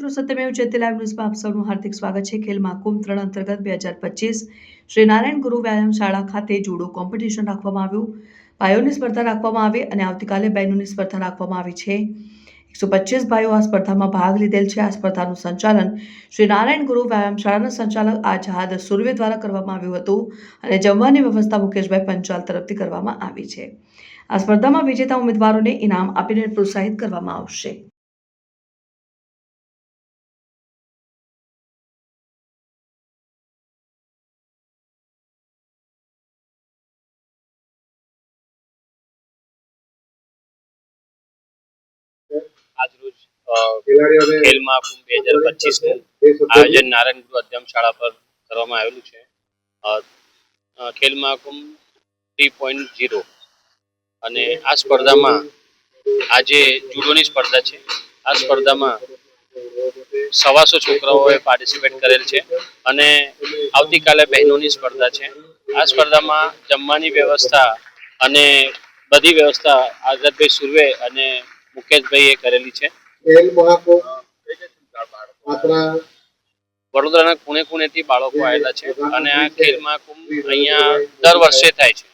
મિત્રો, સત્યમેવ જયતે લાઈવ ન્યૂઝમાં આપ સૌનું હાર્દિક સ્વાગત છે। ખેલ મહાકુંભ 3 અંતર્ગત 2025 શ્રી નારાયણ ગુરુ વ્યાયામ શાળા ખાતે જુડો કોમ્પિટિશન રાખવામાં આવ્યું। ભાઈઓની સ્પર્ધા રાખવામાં આવી અને આવતીકાલે બહેનોની સ્પર્ધા રાખવામાં આવી છે। 125 ભાઈઓ આ સ્પર્ધામાં ભાગ લીધેલ છે। આ સ્પર્ધાનું સંચાલન શ્રી નારાયણ ગુરુ વ્યાયામ શાળાના સંચાલક આઝાદ સુરવે દ્વારા કરવામાં આવ્યું હતું અને જમવાની વ્યવસ્થા મુકેશભાઈ પંચાલ તરફથી કરવામાં આવી છે। આ સ્પર્ધામાં વિજેતા ઉમેદવારોને ઇનામ આપીને પ્રોત્સાહિત કરવામાં આવશે। આજરોજ ખેલ મહાકુંભ 2025 નું આયોજન નારાયણ ગુરુ અધ્યમ શાળા પર કરવામાં આવેલું છે। ખેલ મહાકુંભ 3.0 અને આ સ્પર્ધામાં આજે જુડોની સ્પર્ધા છે। આ સ્પર્ધામાં 125 છોકરાઓએ પાર્ટિસિપેટ કરેલ છે અને આવતીકાલે બહેનોની સ્પર્ધા છે। આ સ્પર્ધામાં જમવાની વ્યવસ્થા અને બધી વ્યવસ્થા આઝાદભાઈ સુરવે અને મુકેશભાઈએ કરેલી છે। વડોદરાના ખૂણે ખૂણેથી બાળકો આવેલા છે અને આ ખેલ મહાકુંભ અહીંયા દર વર્ષે થાય છે।